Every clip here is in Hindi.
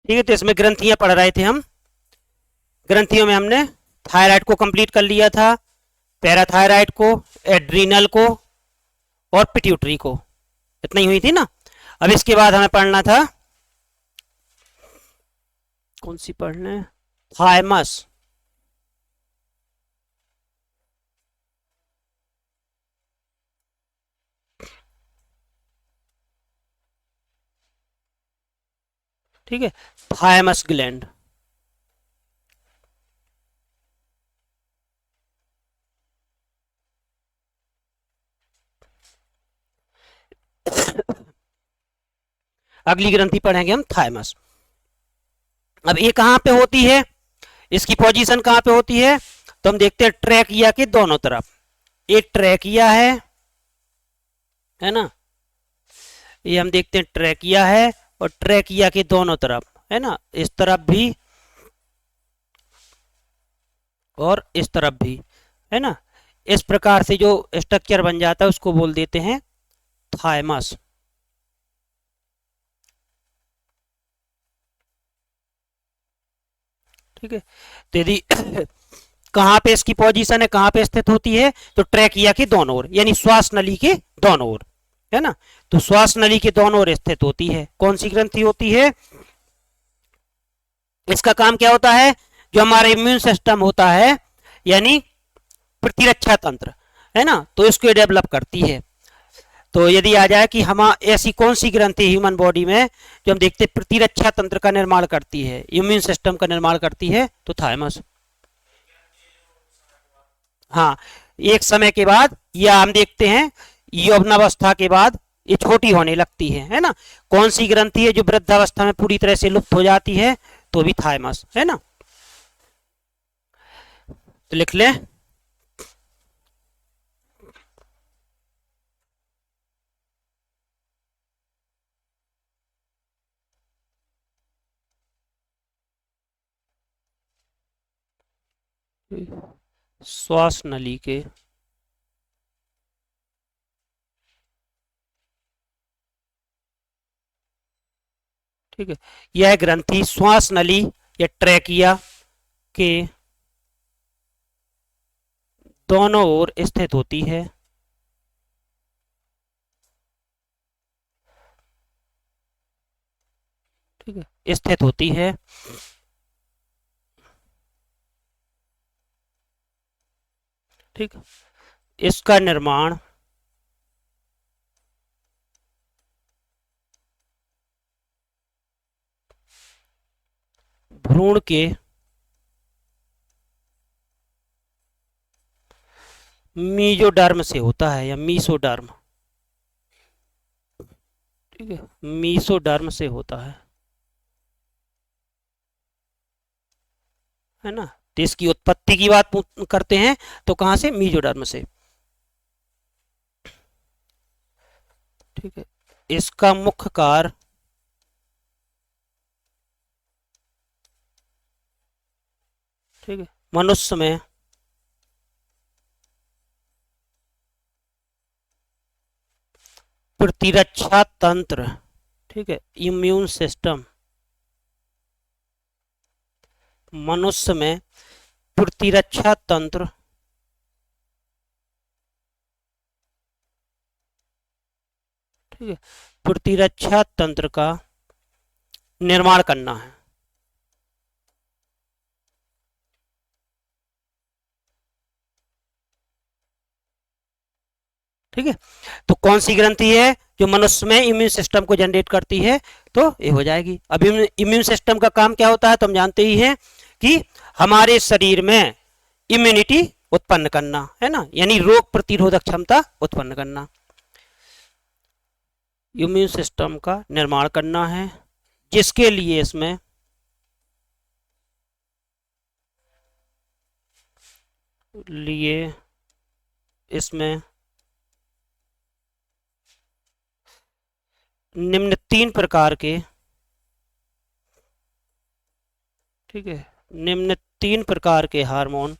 ठीक है, तो इसमें ग्रंथियां पढ़ रहे थे हम। ग्रंथियों में हमने थायराइड को कंप्लीट कर लिया था, पैराथायराइड को, एड्रीनल को और पिट्यूटरी को, इतना ही हुई थी ना। अब इसके बाद हमें पढ़ना था, कौन सी पढ़ने, थायमस। ठीक है, थायमस ग्लैंड। अगली ग्रंथि पढ़ेंगे हम थायमस। अब ये कहां पे होती है, इसकी पोजीशन कहां पे होती है, तो हम देखते हैं ट्रैकिया के दोनों तरफ। एक ट्रैकिया है ना, ये हम देखते हैं ट्रैकिया है, और ट्रैकिया के दोनों तरफ है ना, इस तरफ भी और इस तरफ भी, है ना। इस प्रकार से जो स्ट्रक्चर बन जाता है उसको बोल देते हैं थायमस। ठीक है, तो यदि कहाँ पे इसकी पोजीशन है, कहाँ पे स्थित होती है, तो ट्रैकिया के दोनों ओर, यानी श्वास नली के दोनों ओर, है ना। तो श्वास नली के दोनों ओर स्थित होती है। कौन सी ग्रंथि होती है, इसका काम क्या होता है, जो हमारा इम्यून सिस्टम होता है, यानी प्रतिरक्षा तंत्र, है ना, तो इसको डेवलप करती है। तो यदि आ जाए कि हम ऐसी कौन सी ग्रंथि ह्यूमन बॉडी में जो हम देखते प्रतिरक्षा तंत्र का निर्माण करती है, इम्यून सिस्टम का निर्माण करती है, तो थायमस। हाँ, एक समय के बाद, या हम देखते हैं यौवनावस्था के बाद ये छोटी होने लगती है ना। कौन सी ग्रंथि है जो वृद्धावस्था में पूरी तरह से लुप्त हो जाती है, तो भी थायमस, है ना। तो लिख लें, श्वास नली के ठीक है, यह ग्रंथि श्वास नली या ट्रैकिया के दोनों ओर स्थित होती है। ठीक है, स्थित होती है। ठीक, इसका निर्माण भ्रूण के मीजोडर्म से होता है, या मीसोडर्म। ठीक है, मीसोडर्म से होता है ना। तो इसकी उत्पत्ति की बात करते हैं, तो कहां से, मीजोडर्म से। ठीक है, इसका मुख्य कार्य ठीक है मनुष्य में प्रतिरक्षा तंत्र, ठीक है, इम्यून सिस्टम, मनुष्य में प्रतिरक्षा तंत्र ठीक है, प्रतिरक्षा तंत्र का निर्माण करना है। ठीक है, तो कौन सी ग्रंथि है जो मनुष्य में इम्यून सिस्टम को जनरेट करती है, तो ये हो जाएगी। अब इम्यून सिस्टम का काम क्या होता है, तो हम जानते ही हैं कि हमारे शरीर में इम्यूनिटी उत्पन्न करना, है ना, यानी रोग प्रतिरोधक क्षमता उत्पन्न करना, इम्यून सिस्टम का निर्माण करना है, जिसके लिए इसमें निम्न तीन प्रकार के ठीक है, निम्न तीन प्रकार के हार्मोन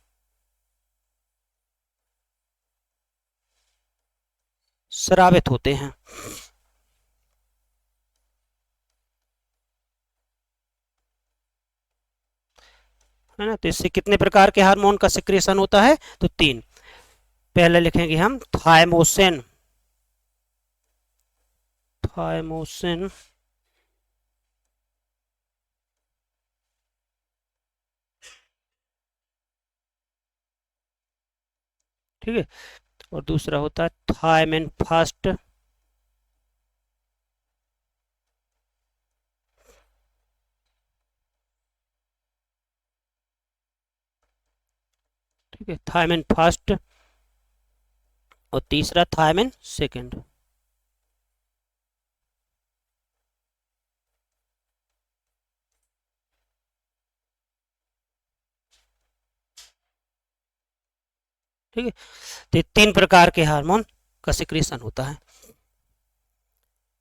स्रावित होते हैं। है ना। तो इससे कितने प्रकार के हार्मोन का सिक्रेशन होता है, तो 3। पहले लिखेंगे हम थायमोसिन, थायमोसिन, ठीक है, और दूसरा होता है थायमिन फास्ट, ठीक है, थायमिन फास्ट, और तीसरा थायमिन सेकंड। ठीक है, तो ये 3 प्रकार के हार्मोन का सिक्रेशन होता है।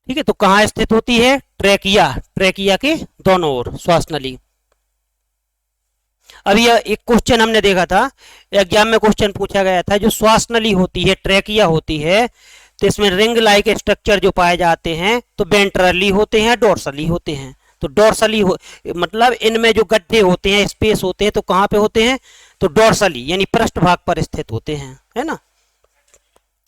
ठीक है, तो कहाँ स्थित होती है, ट्रैकिया, ट्रैकिया के दोनों ओर श्वास नली। अब यह एक क्वेश्चन हमने देखा था एग्जाम में, क्वेश्चन पूछा गया था, जो श्वास नली होती है, ट्रैकिया होती है, तो इसमें रिंग लाइक स्ट्रक्चर जो पाए जाते हैं तो वेंट्रली होते हैं, डोर्सली होते हैं। तो डोर्सली मतलब इनमें जो गड्ढे होते हैं, स्पेस होते हैं, तो कहाँ पे होते हैं, तो डोर्सली यानी पृष्ठ भाग पर स्थित होते हैं, है ना।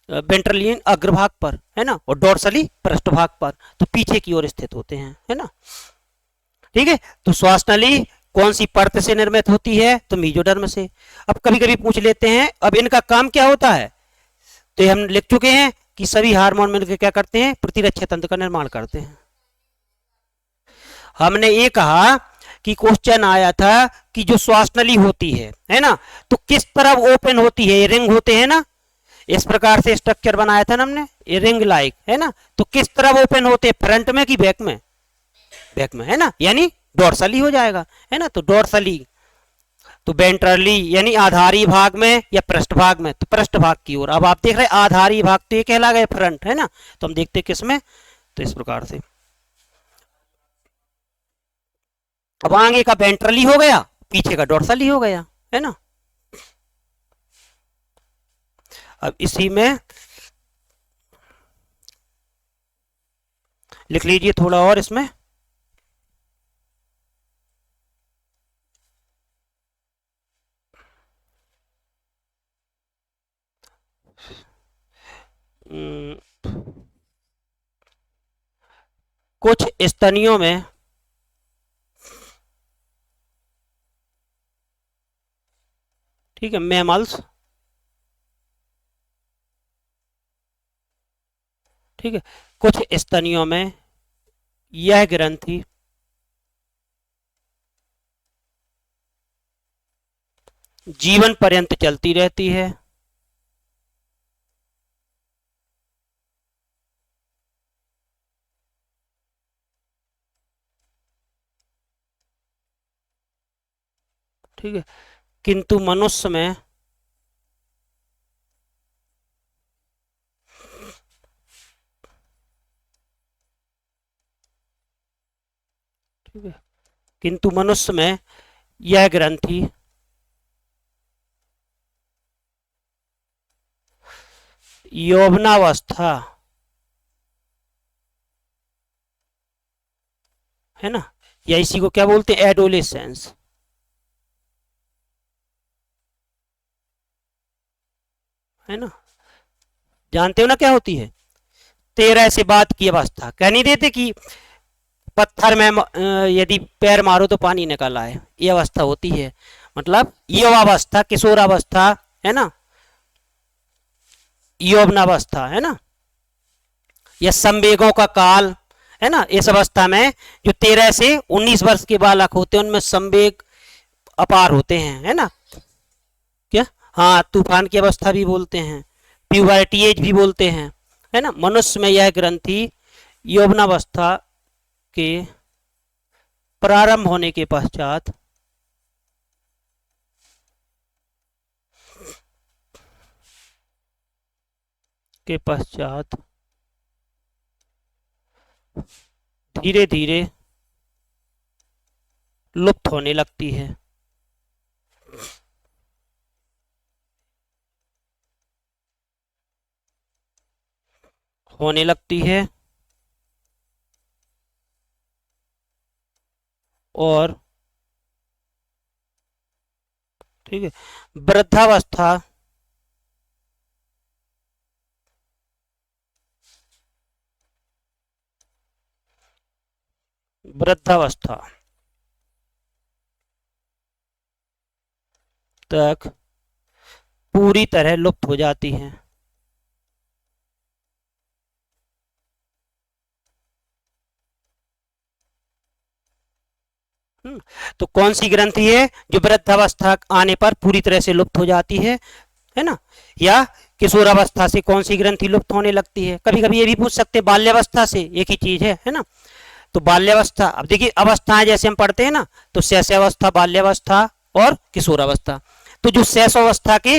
वेंट्रलियन अग्रभाग पर, है ना, और डोर्सली पृष्ठभाग पर, तो पीछे की ओर स्थित होते हैं, है ना। ठीक है, तो श्वास नली कौन सी परत से निर्मित होती है, तो मीजोडर्म से। अब कभी कभी पूछ लेते हैं अब इनका काम क्या होता है, तो ये हम लिख चुके हैं कि सभी हार्मोन मिलकर क्या करते हैं, प्रतिरक्षा तंत्र का निर्माण करते हैं। हमने ये कहा कि क्वेश्चन आया था कि जो श्वास नली होती है ना, तो किस तरफ ओपन होती है, ये रिंग होते हैं ना, इस प्रकार से स्ट्रक्चर बनाया था ना हमने, ये रिंग लाइक, है ना, तो किस तरफ ओपन होते हैं, फ्रंट में कि बैक में, बैक में, है ना, यानी डोर्सली हो जाएगा, है ना। तो डोर्सली, तो वेंट्रली यानी आधारी भाग में या पृष्ठ भाग में, तो पृष्ठ भाग की ओर। अब आप देख रहे हैं आधारी भाग तो ये कहला गया फ्रंट, है ना, तो हम देखते हैं किसमें, तो इस प्रकार से। अब आगे का वेंट्रली हो गया, पीछे का डोर्सली हो गया, है ना। अब इसी में लिख लीजिए थोड़ा और इसमें, कुछ स्तनियों में ठीक है, मैमल्स, ठीक है, कुछ स्तनियों में यह ग्रंथि जीवन पर्यंत चलती रहती है, ठीक है, किंतु मनुष्य में ठीक है, किंतु मनुष्य में यह ग्रंथि यौवनावस्था, है ना, या इसी को क्या बोलते हैं, एडोलेसेंस, है ना। जानते हो ना क्या होती है, 13 से बाद की अवस्था, कह नहीं देते कि पत्थर में यदि पैर मारो तो पानी निकल आए, ये अवस्था होती है, मतलब युवावस्था, किशोरावस्था, है ना, यौवनावस्था, है ना, या संवेगों का काल, है ना। इस अवस्था में जो 13 से 19 वर्ष के बालक होते हैं उनमें संवेग अपार होते हैं, है ना। क्या, हाँ, तूफान की अवस्था भी बोलते हैं, प्यूबर्टी एज भी बोलते हैं, है ना। मनुष्य में यह ग्रंथि यौवनावस्था के प्रारंभ होने के पश्चात धीरे धीरे लुप्त होने लगती है, होने लगती है, और ठीक है। वृद्धावस्था, वृद्धावस्था तक पूरी तरह लुप्त हो जाती है। तो कौन सी ग्रंथि है जो वृद्धावस्था आने पर पूरी तरह से लुप्त हो जाती है ना? या किशोरावस्था से कौन सी ग्रंथि लुप्त होने लगती है? कभी कभी ये भी पूछ सकते हैं बाल्यावस्था से, एक ही चीज है ना? तो बाल्यावस्था, अब देखिए अवस्थाएं जैसे हम पढ़ते हैं ना, तो शैशवावस्था, बाल्यावस्था और किशोरावस्था। तो जो शैशवावस्था के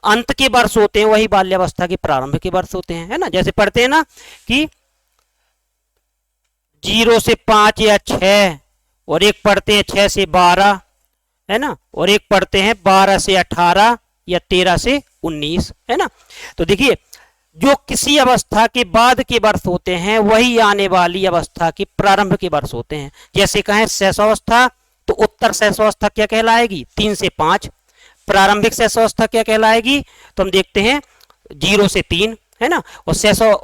अंत के वर्ष होते हैं वही बाल्यावस्था के प्रारंभ के वर्ष होते हैं, है ना? जैसे पढ़ते हैं ना कि 0 से 5 या 6, और एक पढ़ते हैं 6 से 12, है ना? और एक पढ़ते हैं 12 से 18 या 13 से 19, है ना? तो देखिए जो किसी अवस्था के बाद के वर्ष होते हैं वही आने वाली अवस्था के प्रारंभ के वर्ष होते हैं। जैसे कहें शैशवावस्था, तो उत्तर शैशवावस्था क्या कहलाएगी? 3 से 5। प्रारंभिक शैशवावस्था क्या कहलाएगी? तो हम देखते हैं 0 से 3, है ना? और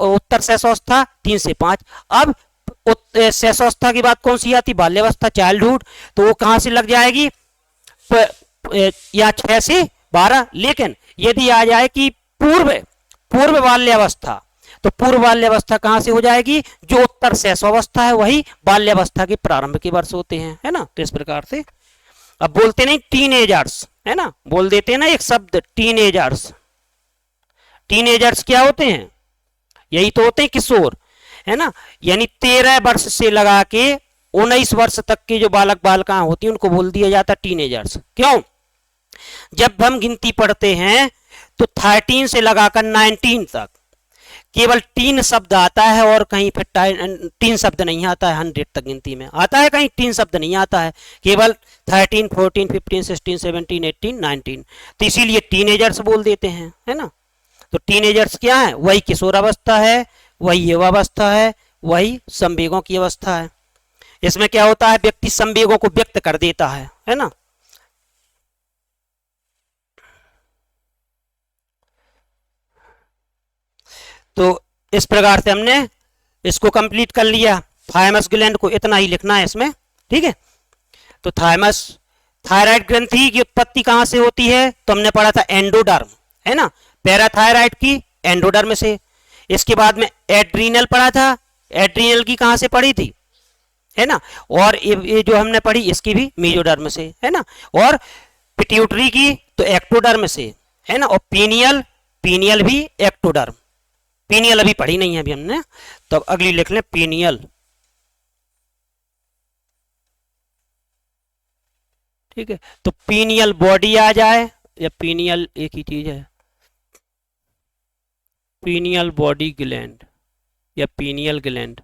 उत्तर शैशवावस्था 3 से 5। अब शैशवावस्था की बात कौन सी आती? बाल्यावस्था, चाइल्डहुड। तो वो कहां से लग जाएगी? या 6 से 12। लेकिन यदि आ जाए कि पूर्व पूर्व बाल्यावस्था, तो पूर्व बाल्यावस्था कहां से हो जाएगी? जो उत्तर शैशवावस्था है वही बाल्यावस्था के प्रारंभ के वर्ष होते हैं, है ना? तो इस प्रकार से अब बोलते नहीं टीनेजर्स, है ना? बोल देते हैं ना एक शब्द टीनेजर्स। टीनेजर्स क्या होते हैं? यही तो होते हैं किशोर, है ना? यानी 13 वर्ष से लगा के 19 वर्ष तक के जो बालक बालिकाएं होती हैं उनको बोल दिया जाता है टीनेजर्स। क्यों? जब हम गिनती पढ़ते हैं तो 13 से लगाकर 19 तक केवल 3 शब्द आता है, और कहीं फिर 3 शब्द नहीं आता है। 100 तक गिनती में आता है, कहीं 3 शब्द नहीं आता है, केवल 13, 14, 15, 16, 17, 18, 19। तो इसीलिए टीनेजर्स बोल देते हैं, है ना? तो टीनेजर्स क्या है? वही किशोरावस्था है, वही युवावस्था है, वही संवेगों की अवस्था है। इसमें क्या होता है? व्यक्ति संवेगों को व्यक्त कर देता है ना? तो इस प्रकार से हमने इसको कंप्लीट कर लिया। थायमस ग्लैंड को इतना ही लिखना है इसमें, ठीक है? तो थायमस, थायराइड ग्रंथि की उत्पत्ति कहां से होती है? तो हमने पढ़ा था एंडोडर्म, है ना? पैराथायराइड की एंडोडर्म से। इसके बाद में एड्रीनल पढ़ा था, एड्रीनल की कहां से पढ़ी थी, है ना? और ये जो हमने पढ़ी इसकी भी मेजोडर्म से, है ना? और पिट्यूटरी की तो एक्टोडर्म से, है ना? और पीनियल, पीनियल भी एक्टोडर्म। पीनियल अभी पढ़ी नहीं है अभी हमने, तो अगली लिख लें पीनियल, ठीक है? तो पीनियल बॉडी आ जाए, या पीनियल एक ही चीज है, पीनियल बॉडी ग्लैंड या पीनियल ग्लैंड,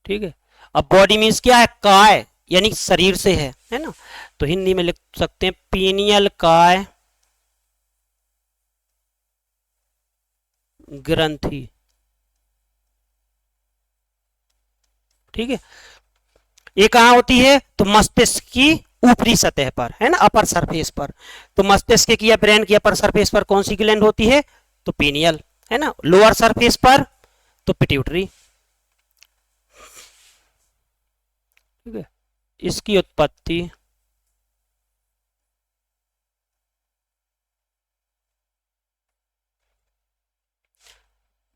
ठीक है? अब बॉडी मीन्स क्या है? काय, यानी शरीर से है ना? तो हिंदी में लिख सकते हैं पीनियल काय ग्रंथि, ठीक है? ये कहाँ होती है? तो मस्तिष्क की ऊपरी सतह पर, है ना? अपर सरफेस पर। तो मस्तिष्क की या ब्रेन की अपर सरफेस पर कौन सी ग्लैंड होती है? तो पीनियल, है ना? लोअर सरफेस पर तो पिट्यूटरी, ठीक है? इसकी उत्पत्ति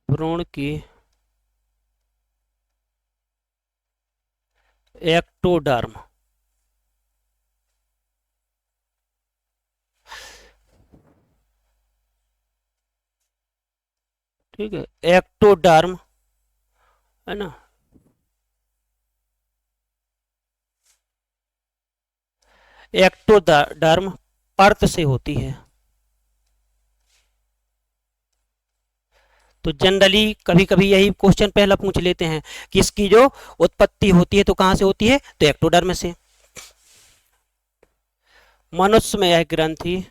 भ्रूण की एक्टोडर्म, ठीक है? एक्टोडर्म, है ना? एक्टोडर्म पर्त से होती है। तो जनरली कभी कभी यही क्वेश्चन पहला पूछ लेते हैं कि इसकी जो उत्पत्ति होती है तो कहां से होती है? तो एक्टोडर्म से। मनुष्य में यह ग्रंथि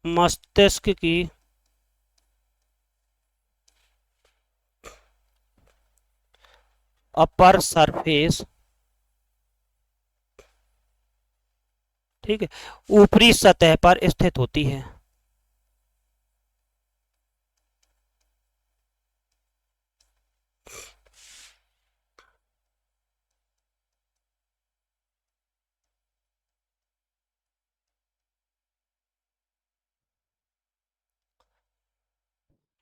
मस्तिष्क की अपर सरफेस, ठीक है, ऊपरी सतह पर स्थित होती है।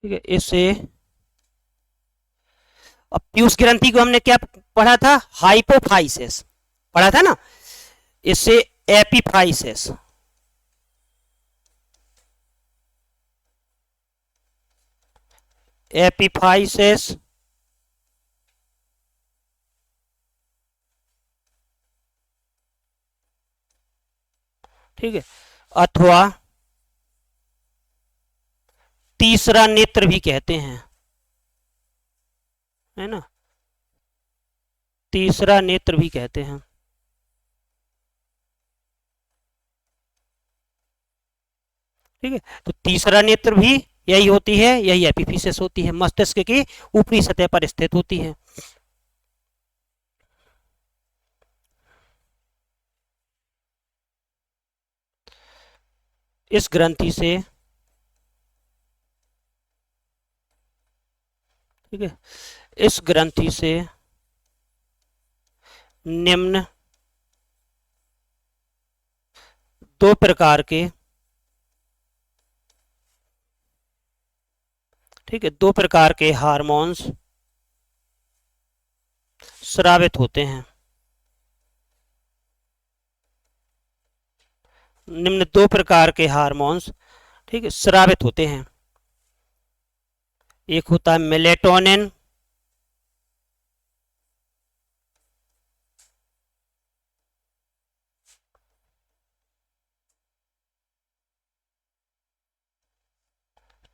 ठीक है, इससे अब पीयूष ग्रंथि को हमने क्या पढ़ा था, हाइपोफाइसिस पढ़ा था ना, इससे एपिफाइसिस, एपिफाइसिस, ठीक है, अथवा तीसरा नेत्र भी कहते हैं, है ना, तीसरा नेत्र भी कहते हैं। ठीक है, तो तीसरा नेत्र भी यही होती है, यही एपिफिसिस होती है, मस्तिष्क की ऊपरी सतह पर स्थित होती है। इस ग्रंथि से, ठीक है, इस ग्रंथि से निम्न दो प्रकार के, ठीक है, दो प्रकार के हार्मोन्स स्रावित होते हैं। निम्न दो प्रकार के हार्मोन्स, ठीक है, स्रावित होते हैं। एक होता है मेलेटोनिन,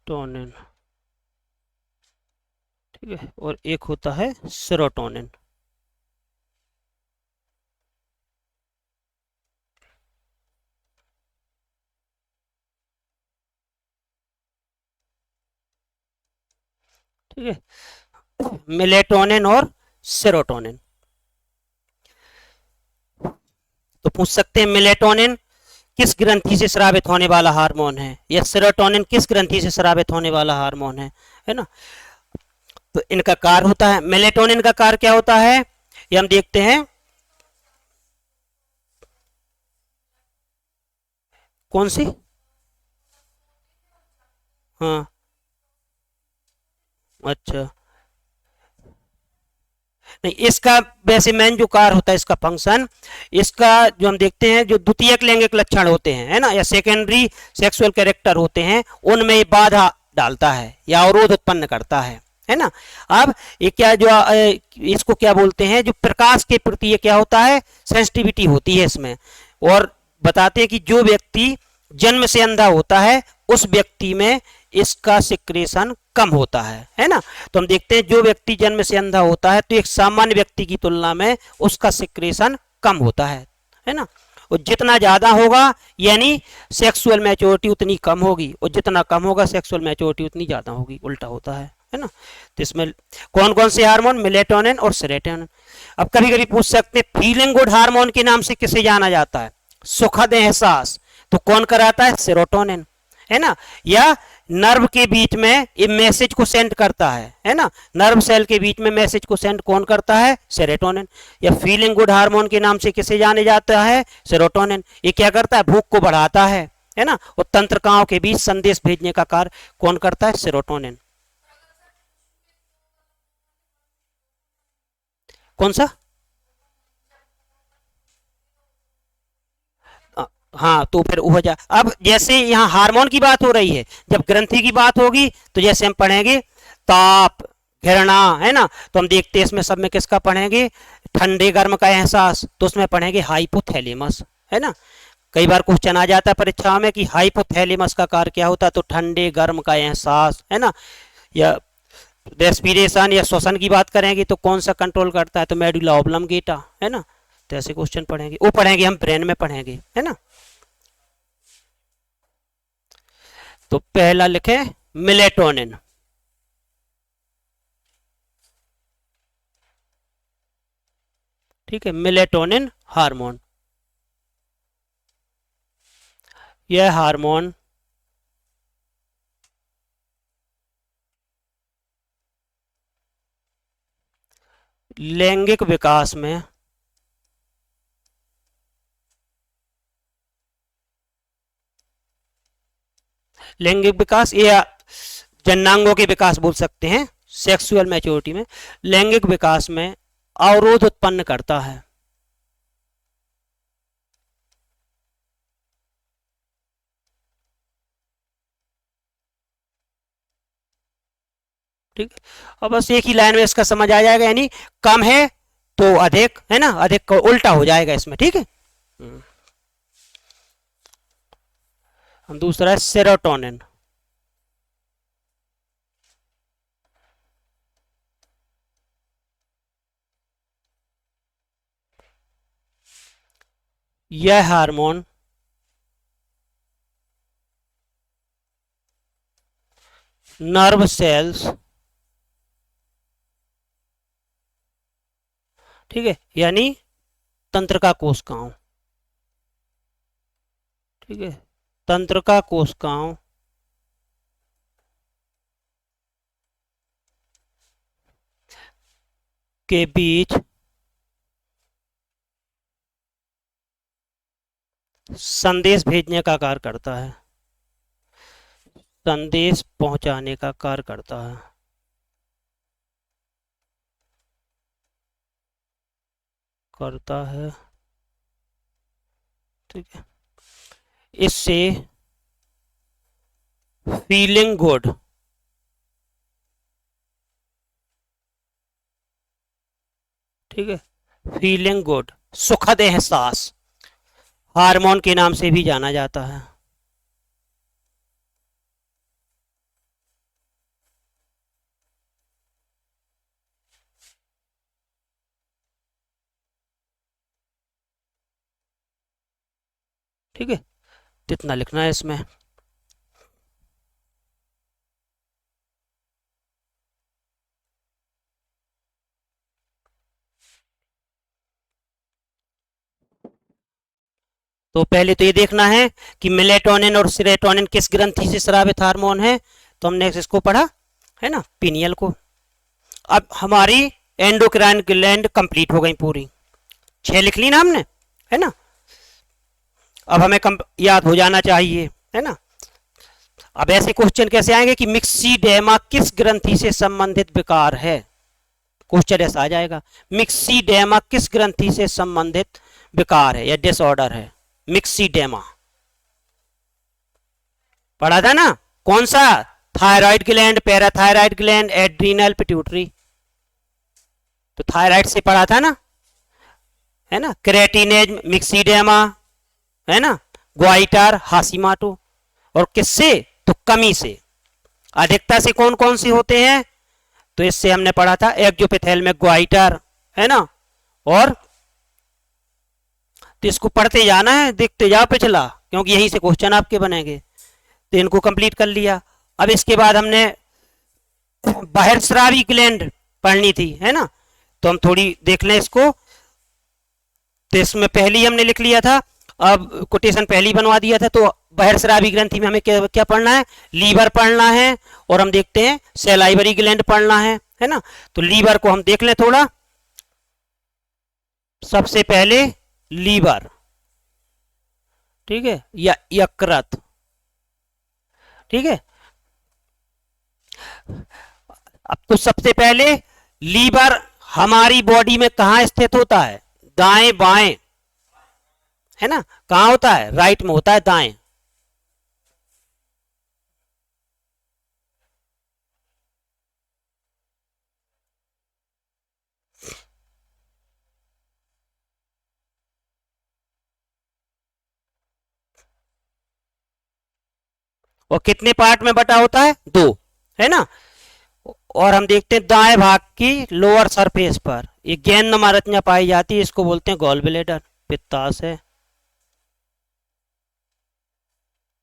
टोनिन, ठीक है, और एक होता है सेरोटोनिन। ठीक है, मेलेटोनिन और सेरोटोनिन। तो पूछ सकते हैं मेलेटोनिन किस ग्रंथि से स्रावित होने वाला हार्मोन है, या सेरोटोनिन किस ग्रंथि से स्रावित होने वाला हार्मोन है ना। तो इनका कार्य होता है, मेलेटोनिन का कार्य क्या होता है, ये हम देखते हैं। कौन सी, हाँ, अच्छा, नहीं इसका वैसे मेन जो कार्य होता है, इसका फंक्शन, इसका जो हम देखते हैं, जो द्वितीयक लैंगिक लक्षण होते हैं, है ना, या सेकेंडरी सेक्सुअल कैरेक्टर होते हैं, उनमें ये बाधा डालता है या अवरोध उत्पन्न करता है ना। अब ये क्या जो इसको क्या बोलते हैं, जो प्रकाश के प्रति ये क्या होता है, सेंसिटिविटी होती है इसमें। और बताते हैं कि जो व्यक्ति जन्म से अंधा होता है, उस व्यक्ति में इसका सिक्रेशन कम होता है ना। तो हम देखते हैं जो व्यक्ति जन्म से अंधा होता है, तो एक सामान्य व्यक्ति की तुलना में उसका सिक्रेशन कम होता है ना। और जितना ज्यादा होगा यानी सेक्सुअल मैच्योरिटी उतनी कम होगी, और जितना कम होगा सेक्सुअल मैच्योरिटी उतनी ज्यादा होगी, उल्टा होता है ना। तो इसमें कौन कौन से हार्मोन, मेलेटोनिन और सेरोटोनिन। अब कभी कभी पूछ सकते हैं फीलिंग गुड हार्मोन के नाम से किसे जाना जाता है, सुखद एहसास, तो कौन कराता है, सेरोटोनिन, है ना। या नर्व के बीच में ये मैसेज को सेंड करता है ना, नर्व सेल के बीच में मैसेज को सेंड कौन करता है, सेरोटोनिन। या फीलिंग गुड हार्मोन के नाम से किसे जाने जाता है, सेरोटोनिन। ये क्या करता है, भूख को बढ़ाता है ना, और तंत्रिकाओं के बीच संदेश भेजने का कार्य कौन करता है, सेरोटोनिन। कौन सा, हाँ, तो फिर हो जा। अब जैसे यहाँ हार्मोन की बात हो रही है, जब ग्रंथि की बात होगी तो जैसे हम पढ़ेंगे ताप, घृणा, है ना, तो हम देखते हैं इसमें सब में किसका पढ़ेंगे, ठंडे गर्म का एहसास, तो उसमें पढ़ेंगे हाइपोथैलेमस, है ना। कई बार क्वेश्चन आ जाता है परीक्षा में कि हाइपोथैलेमस का कार्य क्या होता है, तो ठंडे गर्म का एहसास, है ना। या रेस्पिरेशन या श्वसन की बात करेंगे तो कौन सा कंट्रोल करता है, तो मेडुला ऑब्लंगेटा, है ना। तो ऐसे क्वेश्चन पढ़ेंगे, वो पढ़ेंगे हम ब्रेन में पढ़ेंगे, है ना। तो पहला लिखे मिलेटोनिन, ठीक है, मेलेटोनिन हार्मोन। यह हार्मोन लैंगिक विकास में लैंगिक विकास या जननांगों के विकास बोल सकते हैं, सेक्सुअल मैच्योरिटी में, लैंगिक विकास में अवरोध उत्पन्न करता है। ठीक है, और बस एक ही लाइन में इसका समझ आ जाएगा, यानी कम है तो अधिक, है ना, अधिक का उल्टा हो जाएगा इसमें। ठीक है, हम दूसरा है सेरोटोनिन। यह हार्मोन नर्व सेल्स, ठीक है, यानी तंत्रिका कोशिकाओं, ठीक है, तंत्रिका कोशिकाओं के बीच संदेश भेजने का कार्य करता है, संदेश पहुंचाने का कार्य करता है। करता है, ठीक है, इससे फीलिंग गुड, ठीक है, फीलिंग गुड, सुखद एहसास, हार्मोन के नाम से भी जाना जाता है। ठीक है, कितना लिखना है इसमें। तो पहले तो ये देखना है कि मेलेटोनिन और सेरोटोनिन किस ग्रंथि से स्रावित हार्मोन है, तो हमने इसको पढ़ा है ना, पीनियल को। अब हमारी एंडोक्राइन ग्लैंड कंप्लीट हो गई पूरी, 6 लिख ली ना हमने, है ना। अब हमें याद हो जाना चाहिए, है ना। अब ऐसे क्वेश्चन कैसे आएंगे कि मिक्सीडेमा किस ग्रंथि से संबंधित विकार है, क्वेश्चन ऐसा आ जाएगा, मिक्सीडेमा किस ग्रंथि से संबंधित विकार है या डिसऑर्डर है। मिक्सीडेमा पढ़ा था ना, कौन सा, thyroid gland, parathyroid gland, adrenal, pituitary, तो थायराइड से पढ़ा था ना, है ना, क्रेटिनेज मिक्सीडेमा, है ना, ग्वाइटर हासीमाटो, और किससे, तो कमी से। अधिकता से कौन कौन से होते हैं, तो इससे हमने पढ़ा था एक्जोपिथेल में ग्वाइटर, है ना। और तो इसको पढ़ते जाना है, देखते जाओ पिछला, क्योंकि यहीं से क्वेश्चन आपके बनेंगे। तो इनको कंप्लीट कर लिया। अब इसके बाद हमने बहिर्स्रावी ग्लैंड पढ़नी थी, है ना, तो हम थोड़ी देख लें इसको। तो इसमें पहली हमने लिख लिया था, अब कोटेशन पहली बनवा दिया था। तो बहिर्स्रावी ग्रंथि में हमें क्या क्या पढ़ना है, लीवर पढ़ना है, और हम देखते हैं सेलाइवरी ग्लैंड पढ़ना है ना। तो लीवर को हम देख लें थोड़ा। सबसे पहले लीवर, ठीक है, या यकृत, ठीक है। अब तो सबसे पहले लीवर हमारी बॉडी में कहां स्थित होता है, दाएं बाएं, है ना, कहां होता है, राइट में होता है, दाएं। और कितने पार्ट में बटा होता है, 2, है ना। और हम देखते हैं दाएं भाग की लोअर सरफेस पर एक गेंदनुमा रचना पाई जाती है, इसको बोलते हैं गॉल ब्लेडर, पित्ताशय।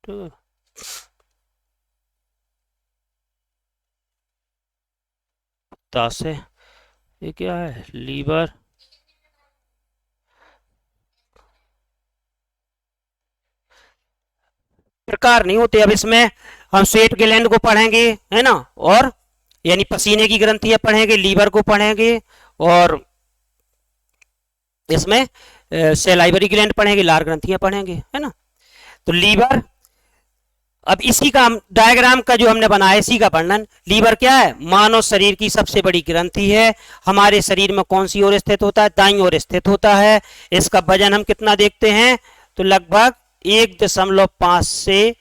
तो पित्ताशय, ये क्या है, लीवर, प्रकार नहीं होते। अब इसमें हम स्वेट ग्लैंड को पढ़ेंगे, है ना, और यानी पसीने की ग्रंथियां पढ़ेंगे, लीवर को पढ़ेंगे, और इसमें सैलाइवरी ग्लैंड पढ़ेंगे, लार ग्रंथियां पढ़ेंगे, है ना। तो लीवर, अब इसी का डायग्राम का जो हमने बनाया इसी का वर्णन। लीवर क्या है? मानव शरीर की सबसे बड़ी ग्रंथि है। हमारे शरीर में कौन सी ओर स्थित होता है? दाईं ओर स्थित होता है। इसका वजन हम कितना देखते हैं? तो लगभग 1.5 से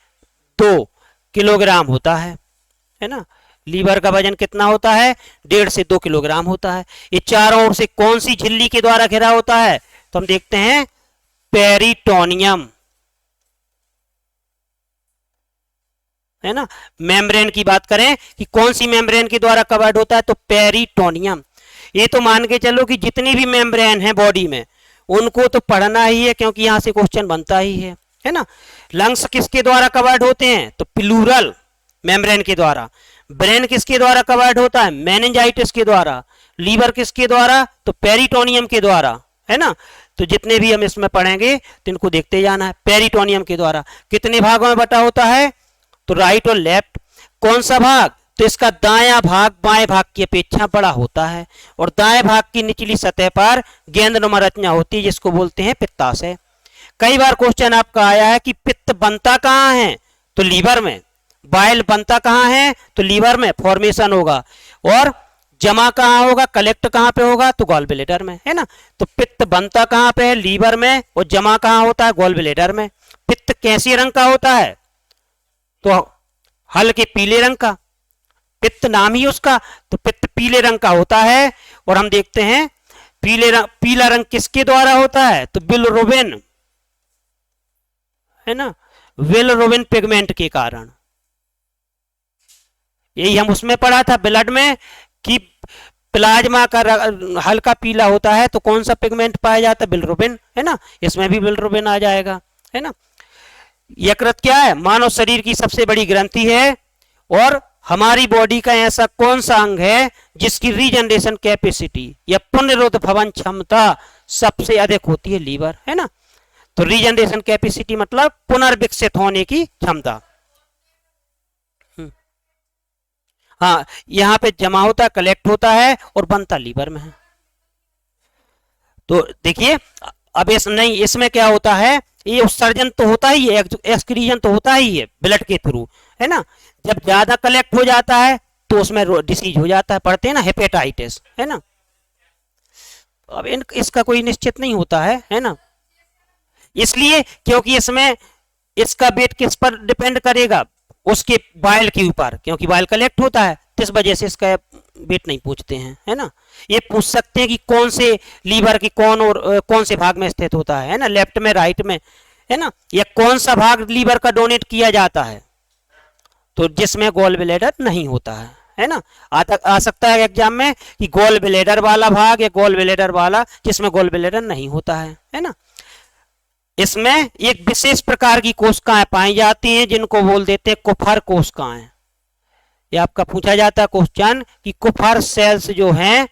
2 किलोग्राम होता है ना। लीवर का वजन कितना होता है? 1.5 से 2 किलोग्राम होता है। ये चारों ओर से कौन सी झिल्ली के द्वारा घिरा होता है? तो हम देखते हैं पेरिटोनियम, है ना। मेम्ब्रेन की बात करें कि कौन सी मेम्ब्रेन के द्वारा कवर्ड होता है? तो पेरिटोनियम। ये तो मान के चलो कि जितनी भी मेम्ब्रेन है बॉडी में उनको तो पढ़ना ही है, क्योंकि यहां से क्वेश्चन बनता ही है ना। लंग्स किसके द्वारा कवर्ड होते हैं? तो प्लूरल मेम्ब्रेन के द्वारा। ब्रेन किसके द्वारा कवर्ड होता है? मेनिंजाइटिस के द्वारा। लीवर किसके द्वारा? तो पेरिटोनियम के द्वारा, है ना। तो जितने भी हम इसमें पढ़ेंगे तो इनको देखते जाना है। पेरिटोनियम के द्वारा कितने भागों में बटा होता है? तो राइट और लेफ्ट। कौन सा भाग? तो इसका दायां भाग बाएं भाग की अपेक्षा बड़ा होता है, और दाएं भाग की निचली सतह पर गेंदनुमा रचना होती है जिसको बोलते हैं पित्ताशय। कई बार क्वेश्चन आपका आया है कि पित्त बनता कहां है? तो लीवर में। बाइल बनता कहां है? तो लीवर में फॉर्मेशन होगा। और जमा कहां होगा? कलेक्ट कहां पे होगा? तो गॉल ब्लैडर में, है ना। तो पित्त बनता कहां पे है? लीवर में। और जमा कहां होता है? गॉल ब्लैडर में। पित्त कैसे रंग का होता है? तो हल्के पीले रंग का। पित्त नाम ही उसका, तो पित्त पीले रंग का होता है। और हम देखते हैं पीला रंग किसके द्वारा होता है? तो बिलरुबिन, है ना, बिलरुबिन पिगमेंट के कारण। यही हम उसमें पढ़ा था ब्लड में कि प्लाज्मा का हल्का पीला होता है तो कौन सा पिगमेंट पाया जाता है? बिलरुबिन, है ना। इसमें भी बिलरुबिन आ जाएगा, है ना। यकृत क्या है? मानव शरीर की सबसे बड़ी ग्रंथि है। और हमारी बॉडी का ऐसा कौन सा अंग है जिसकी रीजनरेशन कैपेसिटी या पुनरुत्थान भवन क्षमता सबसे अधिक होती है? लीवर, है ना। तो रीजनरेशन कैपेसिटी मतलब पुनर्विकसित होने की क्षमता। हाँ, यहां पे जमा होता है, कलेक्ट होता है, और बनता लीवर में है। तो देखिए, अब इसमें क्या होता है? ये उत्सर्जन तो होता ही है, एक्सक्रीजन तो होता ही है ब्लड के थ्रू, है ना। जब ज्यादा कलेक्ट हो जाता है तो उसमें डिसीज हो जाता है, पढ़ते हैं ना, हेपेटाइटिस, है ना। अब इसका कोई निश्चित नहीं होता है ना। इसलिए क्योंकि इसमें इसका वेट किस पर डिपेंड करेगा? उसके बाइल के ऊपर, क्योंकि बाइल कलेक्ट होता है, इस वजह से इसका वेट नहीं पूछते हैं, है ना। ये पूछ सकते हैं कि कौन से लीवर की कौन से भाग में स्थित होता है ना, लेफ्ट में, राइट में, है ना, या कौन सा भाग लीवर का डोनेट किया जाता है, तो जिसमें गॉल ब्लैडर नहीं होता है ना। आ सकता है एग्जाम में कि गॉल ब्लैडर वाला भाग या गॉल ब्लैडर वाला जिसमें गॉल ब्लैडर नहीं होता है ना। इसमें एक विशेष प्रकार की कोशिकाएं पाई जाती हैं जिनको बोल देते हैं कुफर कोशिकाएं। ये आपका पूछा जाता है क्वेश्चन कि कुफर सेल्स जो हैं,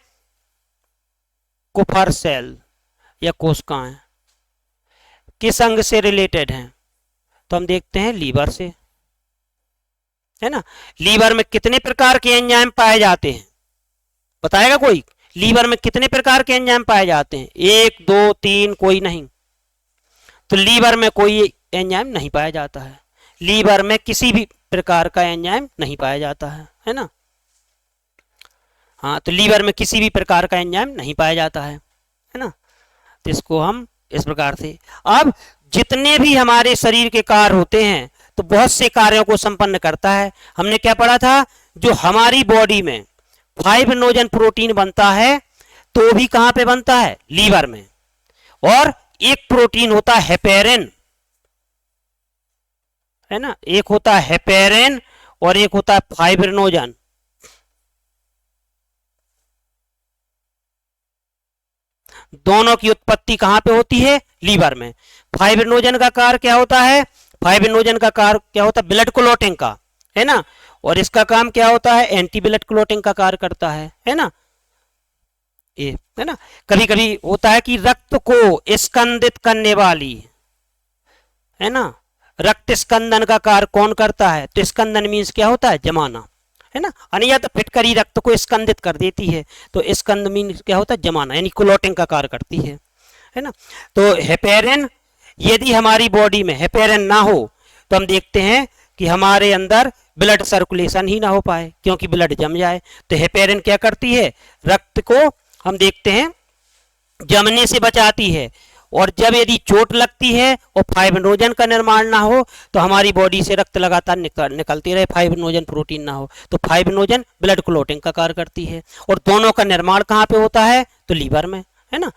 कुफर सेल या कोशिकाएं किस अंग से रिलेटेड हैं? तो हम देखते हैं लीवर से, है ना। लीवर में कितने प्रकार के एंजाइम पाए जाते हैं? बताएगा कोई? लीवर में कितने प्रकार के एंजाइम पाए जाते हैं? 1, 2, 3, कोई नहीं। तो लीवर में कोई एंजाइम नहीं पाया जाता है। लीवर में किसी भी प्रकार का एंजाइम नहीं पाया जाता है ना। हाँ, तो लीवर में किसी भी प्रकार का एंजाइम नहीं पाया जाता है ना। तो इसको हम इस प्रकार से, अब जितने भी हमारे शरीर के कार्य होते हैं तो बहुत से कार्यों को संपन्न करता है। हमने क्या पढ़ा था? जो हमारी बॉडी में फाइब्रिनोजन प्रोटीन बनता है तो भी कहां पे बनता है? लीवर में। और एक प्रोटीन होता है हेपेरिन, है ना, एक होता है हेपेरिन और एक होता है फाइब्रिनोजन। दोनों की उत्पत्ति कहां पे होती है? लीवर में। फाइब्रिनोजन का कार्य क्या होता है? फाइब्रिनोजन का कार्य क्या होता है? ब्लड क्लॉटिंग का, है ना। और इसका काम क्या होता है? एंटी ब्लड क्लॉटिंग का कार्य करता है ना। ये, है ना। कभी कभी होता है कि रक्त को स्कंदित करने वाली, है ना, रक्त स्कंदन का कार्य कौन करता है? तो स्कंदन मीन्स क्या होता है? जमाना, है ना। या तो फिटकरी रक्त को स्कंदित कर देती है, तो स्कंद मीन्स क्या होता है? जमाना, यानी क्लोटिंग का कार्य करती है ना। तो हेपेरिन, यदि हमारी बॉडी में हेपेरिन ना हो तो हम देखते हैं कि हमारे अंदर ब्लड सर्कुलेशन ही ना हो पाए, क्योंकि ब्लड जम जाए। तो हेपेरिन क्या करती है? रक्त को हम देखते हैं जमने से बचाती है। और जब यदि चोट लगती है और फाइब्रिनोजन का निर्माण ना हो तो हमारी बॉडी से रक्त लगातार निकलती रहे, फाइब्रिनोजन प्रोटीन ना हो, तो फाइब्रिनोजन ब्लड क्लोटिंग का कार्य करती है। और दोनों का निर्माण कहाँ पे होता है? तो लीवर में, है ना।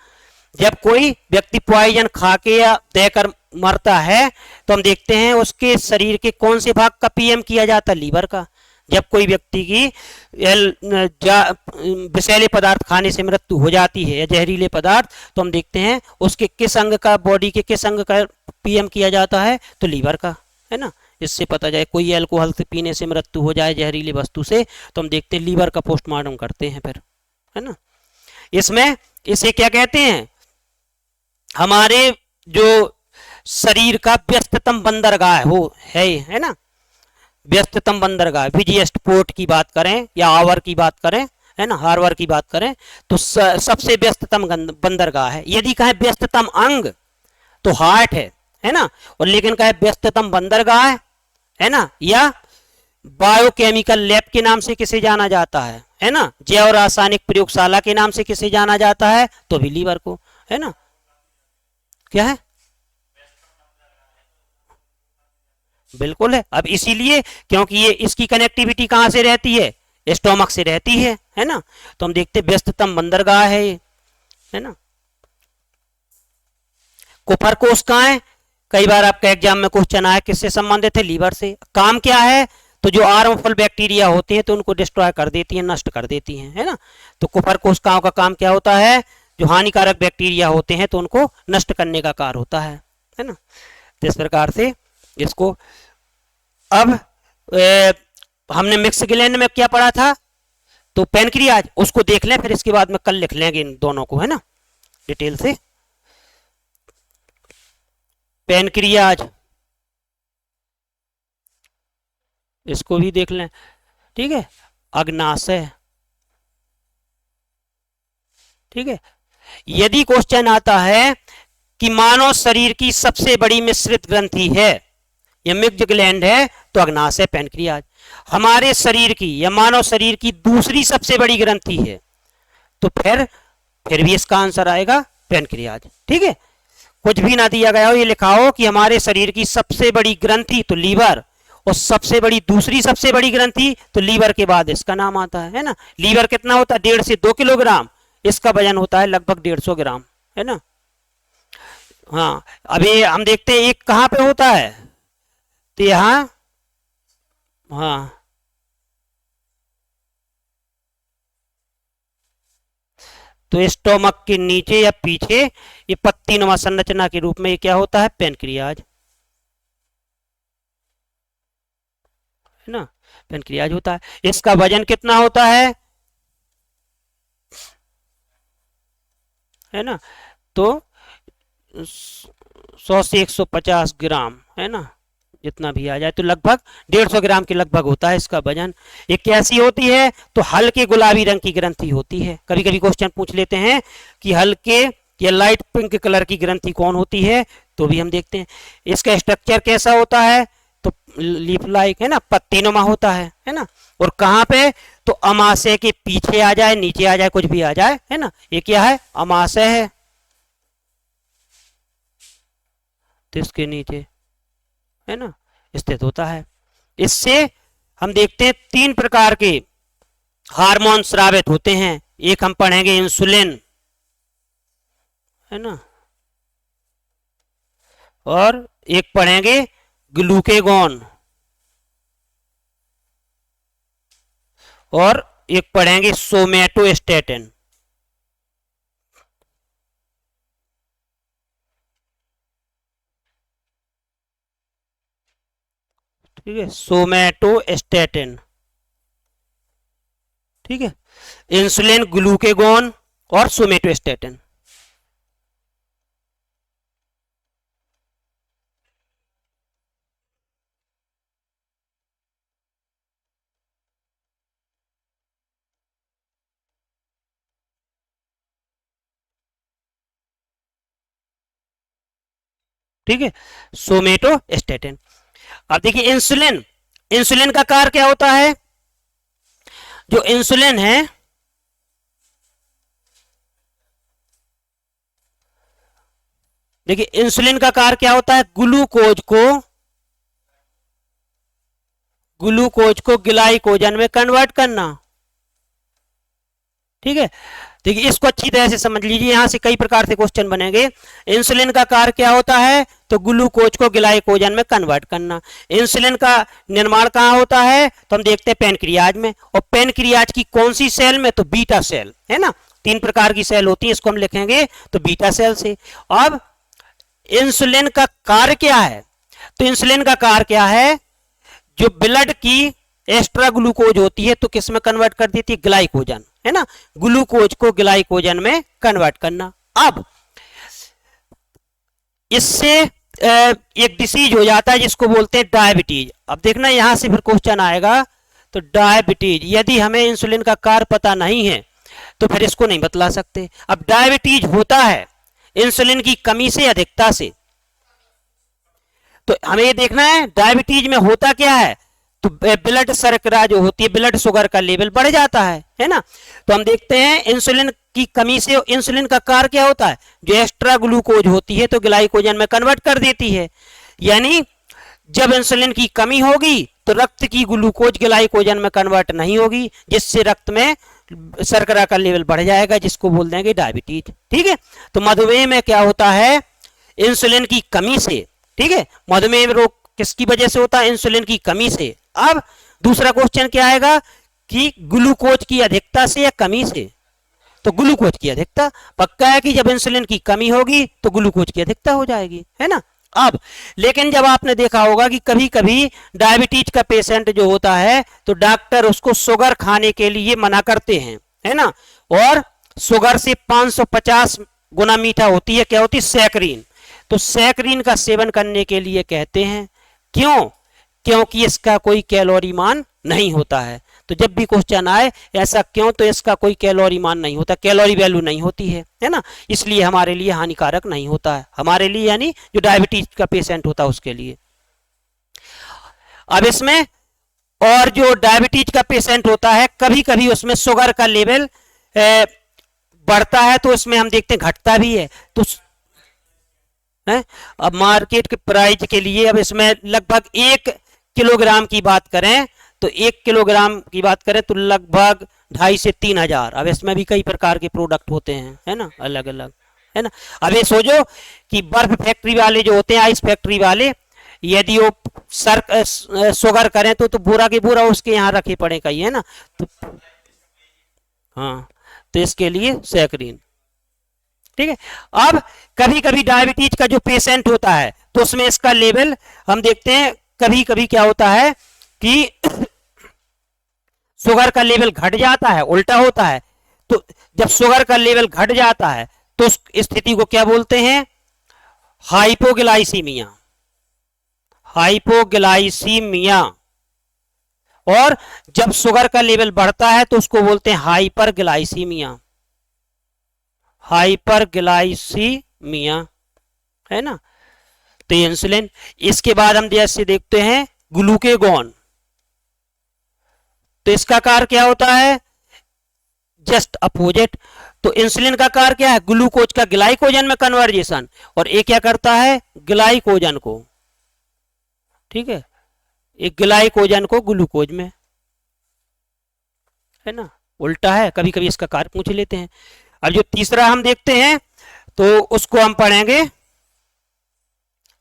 जब कोई व्यक्ति पॉइजन खा के या देकर मरता है तो हम देखते हैं उसके शरीर के कौन से भाग का पीएम किया जाता है? लीवर का। जब कोई व्यक्ति की विषैले पदार्थ खाने से मृत्यु हो जाती है या जहरीले पदार्थ, तो हम देखते हैं उसके किस अंग का, बॉडी के किस अंग का पीएम किया जाता है? तो लीवर का, है ना। इससे पता जाए कोई अल्कोहल से पीने से मृत्यु हो जाए जहरीली वस्तु से, तो हम देखते हैं लीवर का पोस्टमार्टम करते हैं फिर, है ना। इसमें इसे क्या कहते हैं? हमारे जो शरीर का व्यस्ततम बंदरगाह वो है ना। व्यस्ततम बंदरगाह, बिजिएस्ट पोर्ट की बात करें या आवर की बात करें, है ना, हार्बर की बात करें, तो सबसे व्यस्ततम बंदरगाह है। यदि कहें व्यस्ततम अंग तो हार्ट है ना। और लेकिन कहें व्यस्ततम बंदरगाह है ना, या बायोकेमिकल लैब के नाम से किसे जाना जाता है ना, जैव रासायनिक प्रयोगशाला के नाम से किसे जाना जाता है? तो भी लीवर को, है ना। क्या है? बिल्कुल है। अब इसीलिए क्योंकि ये इसकी कनेक्टिविटी कहां से रहती है? स्टोमक से रहती है ना। तो हम देखते व्यस्ततम बंदरगाह है ये, है ना। कुफर कोश कहाँ है? कई बार आपका एग्जाम में क्वेश्चन आया, किससे संबंधित है? लीवर से। काम क्या है? तो जो हार्मफुल बैक्टीरिया होते हैं तो उनको डिस्ट्रॉय कर देती हैं, नष्ट कर देती हैं, है ना। तो कुफर कोशिकाओं का काम क्या होता है? जो हानिकारक बैक्टीरिया होते हैं तो उनको नष्ट करने का कार्य होता है ना। तो इस प्रकार से इसको अब हमने मिक्स ग्लैंड में क्या पढ़ा था? तो पैनक्रियाज, उसको देख लें, फिर इसके बाद में कल लिख लेंगे इन दोनों को, है ना, डिटेल से। पैनक्रियाज, इसको भी देख लें, ठीक है। अग्नाशय, ठीक है। यदि क्वेश्चन आता है कि मानव शरीर की सबसे बड़ी मिश्रित ग्रंथि है या मिक्स्ड ग्लैंड है, तो अग्नाशय, पैनक्रियाज। हमारे शरीर की या मानव शरीर की दूसरी सबसे बड़ी ग्रंथि है, तो फिर भी इसका आंसर आएगा पैनक्रियाज, ठीक है। कुछ भी ना दिया गया हो, ये लिखा हो कि हमारे शरीर की सबसे बड़ी ग्रंथि तो लीवर, और सबसे बड़ी दूसरी सबसे बड़ी ग्रंथि तो लीवर के बाद इसका नाम आता है ना। लीवर कितना होता है? 1.5 से 2 किलोग्राम। इसका वजन होता है लगभग 150 ग्राम, है ना। हाँ, अभी हम देखते हैं एक कहाँ पे होता है, तो यहाँ, हाँ, तो स्टोमक के नीचे या पीछे ये पत्तीनुमा संरचना के रूप में ये क्या होता है? पैनक्रियाज, है ना, पैनक्रियाज होता है। इसका वजन कितना होता है ना, तो 100 से 150 ग्राम, है ना, जितना भी आ जाए, तो लगभग 150 ग्राम के लगभग होता है इसका वजन। ये कैसी होती है? तो हल्के गुलाबी रंग की ग्रंथि होती है। कभी कभी क्वेश्चन पूछ लेते हैं कि हल्के या लाइट पिंक कलर की ग्रंथि कौन होती है, तो भी हम देखते हैं। इसका स्ट्रक्चर कैसा होता है? तो लीफ लाइक, है ना, पत्तीनुमा होता है ना। और कहाँ पे? तो अमाशय के पीछे आ जाए, नीचे आ जाए, कुछ भी आ जाए, है ना। ये क्या है? अमाशय है, तो इसके नीचे, है ना, स्थित होता है। इससे हम देखते हैं 3 प्रकार के हार्मोन स्रावित होते हैं। एक हम पढ़ेंगे इंसुलिन, है ना, और एक पढ़ेंगे ग्लूकेगॉन, और एक पढ़ेंगे सोमैटोस्टैटिन, ठीक है, सोमैटोस्टैटिन, ठीक है। इंसुलिन, ग्लूकेगॉन और सोमैटोस्टैटिन। ठीक है, सोमेटोस्टेटिन। अब देखिए इंसुलिन, इंसुलिन का कार्य क्या होता है? जो इंसुलिन है देखिए इंसुलिन का कार्य क्या होता है? ग्लूकोज को ग्लाइकोजन में कन्वर्ट करना। ठीक है, देखिए इसको अच्छी तरह से समझ लीजिए, यहां से कई प्रकार से क्वेश्चन बनेंगे। इंसुलिन का कार्य क्या होता है? तो ग्लूकोज को ग्लाइकोजन में कन्वर्ट करना। इंसुलिन का निर्माण कहां होता है? तो हम देखते हैं पैनक्रियाज में। और पैनक्रियाज की कौन सी सेल में? तो बीटा सेल, है ना। 3 प्रकार की सेल होती है, इसको हम लिखेंगे तो बीटा सेल से। अब इंसुलिन का कार्य क्या है? तो इंसुलिन का कार्य क्या है? जो ब्लड की एक्स्ट्रा ग्लूकोज होती है तो किस में कन्वर्ट कर देती है? ग्लाइकोजन, है ना। ग्लूकोज को ग्लाइकोजन में कन्वर्ट करना। अब इससे एक डिसीज हो जाता है जिसको बोलते हैं डायबिटीज। अब देखना यहां से फिर क्वेश्चन आएगा, तो डायबिटीज, यदि हमें इंसुलिन का कार्य पता नहीं है तो फिर इसको नहीं बतला सकते। अब डायबिटीज होता है इंसुलिन की कमी से, अधिकता से। तो हमें ये देखना है डायबिटीज में होता क्या है? तो ब्लड शर्करा जो होती है, ब्लड शुगर का लेवल बढ़ जाता है ना। तो हम देखते हैं इंसुलिन की कमी से, इंसुलिन का कार्य क्या होता है? जो एक्स्ट्रा ग्लूकोज होती है तो ग्लाइकोजन में कन्वर्ट कर देती है। यानी जब इंसुलिन की कमी होगी तो रक्त की ग्लूकोज ग्लाइकोजन में कन्वर्ट नहीं होगी, जिससे रक्त में शर्करा का लेवल बढ़ जाएगा, जिसको बोल देंगे डायबिटीज। ठीक है, तो मधुमेह में क्या होता है? इंसुलिन की कमी से। ठीक है, मधुमेह रोग किसकी वजह से होता है? इंसुलिन की कमी से। अब दूसरा क्वेश्चन क्या आएगा कि ग्लूकोज की अधिकता से या कमी से? तो ग्लूकोज की अधिकता। पक्का है कि जब इंसुलिन की कमी होगी तो ग्लूकोज की अधिकता हो जाएगी, है ना। अब लेकिन जब आपने देखा होगा कि कभी कभी डायबिटीज का पेशेंट जो होता है तो डॉक्टर उसको शुगर खाने के लिए मना करते हैं, है ना। और शुगर से 550 गुना मीठा होती है, क्या होती है? सैकरीन। तो सैकरीन का सेवन करने के लिए कहते हैं। क्यों? क्योंकि इसका कोई कैलोरी मान नहीं होता है। तो जब भी क्वेश्चन आए ऐसा क्यों, तो इसका कोई कैलोरी मान नहीं होता, कैलोरी वैल्यू नहीं होती है ना, इसलिए हमारे लिए हानिकारक नहीं होता है, हमारे लिए यानी जो डायबिटीज का पेशेंट होता है उसके लिए। अब इसमें और जो डायबिटीज का पेशेंट होता है कभी कभी उसमें शुगर का लेवल बढ़ता है, तो इसमें हम देखते हैं घटता भी है। तो अब मार्केट के प्राइस के लिए अब इसमें लगभग 1 किलोग्राम की बात करें तो 1 किलोग्राम की बात करें तो लगभग 2,500 से 3,000। अब इसमें भी कई प्रकार के प्रोडक्ट होते हैं, है ना, अलग अलग, है ना। अब ये सोचो कि बर्फ फैक्ट्री वाले जो होते हैं, आइस फैक्ट्री वाले, यदि वो शुगर करें तो बोरा के बोरा उसके यहाँ रखे पड़े कहीं, है ना। तो हाँ, तो इसके लिए सैकरीन। ठीक है, अब कभी कभी डायबिटीज का जो पेशेंट होता है तो उसमें इसका लेवल हम देखते हैं, कभी कभी क्या होता है कि शुगर का लेवल घट जाता है, उल्टा होता है। तो जब शुगर का लेवल घट जाता है तो उस स्थिति को क्या बोलते हैं? हाइपोग्लाइसीमिया। हाइपोग्लाइसीमिया। और जब शुगर का लेवल बढ़ता है तो उसको बोलते हैं हाइपरग्लाइसीमिया। हाइपरग्लाइसीमिया, है ना। तो इंसुलिन। इसके बाद हम जैसे देखते हैं ग्लूकेगॉन। तो इसका कार्य क्या होता है? Just opposite. तो इंसुलिन का कार्य क्या है? ग्लूकोज का ग्लाइकोजन में कन्वर्जेशन। और ये क्या करता है? ग्लाइकोजन को, ठीक है, एक ग्लाइकोजन को ग्लूकोज में, है ना, उल्टा है। कभी कभी इसका कार्य पूछ लेते हैं। अब जो तीसरा हम देखते हैं तो उसको हम पढ़ेंगे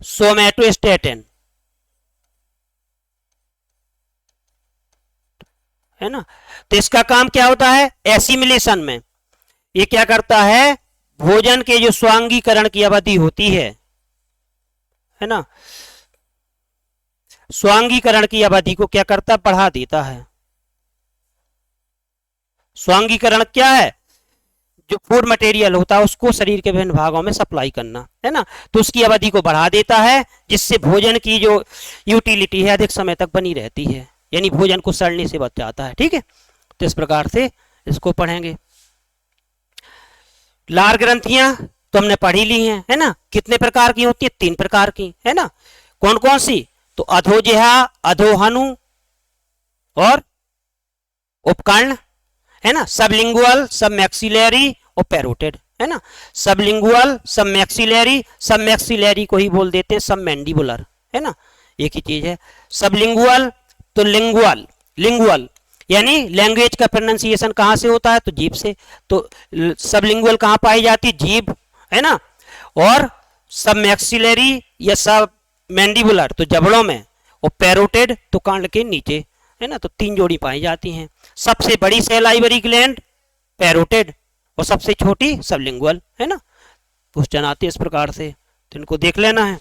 सोमेटोस्टेटिन, है ना। तो इसका काम क्या होता है? एसिमिलेशन में ये क्या करता है? भोजन के जो स्वांगीकरण की अवधि होती है ना, स्वांगीकरण की अवधि को क्या करता है? बढ़ा देता है। स्वांगीकरण क्या है? जो फूड मटेरियल होता है उसको शरीर के विभिन्न भागों में सप्लाई करना, है ना। तो उसकी अवधि को बढ़ा देता है, जिससे भोजन की जो यूटिलिटी है अधिक समय तक बनी रहती है, यानी भोजन को सड़ने से बच जाता है। ठीक है, तो इस प्रकार से इसको पढ़ेंगे। लार ग्रंथियां, तो हमने पढ़ी ली है ना। कितने प्रकार की होती है? 3 प्रकार की, है ना। कौन कौन सी? तो अधोजिह्वा, अधोहनु और उपकर्ण, है ना। सबलिंगुअल, सब मैक्सिलरी और पैरोटिड, है ना। सबलिंगुअल, सब मैक्सिलरी, सब मैक्सिलरी को ही बोल देते हैं सब मैंडिबुलर, है ना, एक ही चीज है। सबलिंगुअल तो लिंगुअल, लिंगुअल यानी लैंग्वेज का प्रोनाउंसिएशन कहाँ से होता है? तो जीभ से। तो सबलिंगुअल कहाँ पाई जाती है? जीभ, है ना। और सब मैक्सिलरी या सब मैंडिबुलर तो जबड़ों में, और पैरोटिड तो कांड के नीचे, है ना। तो 3 जोड़ी पाई जाती हैं। सबसे बड़ी सैलाइवरी ग्लैंड पैरोटिड और सबसे छोटी सबलिंगुअल, है ना। क्वेश्चन आते इस प्रकार से, तो इनको देख लेना है।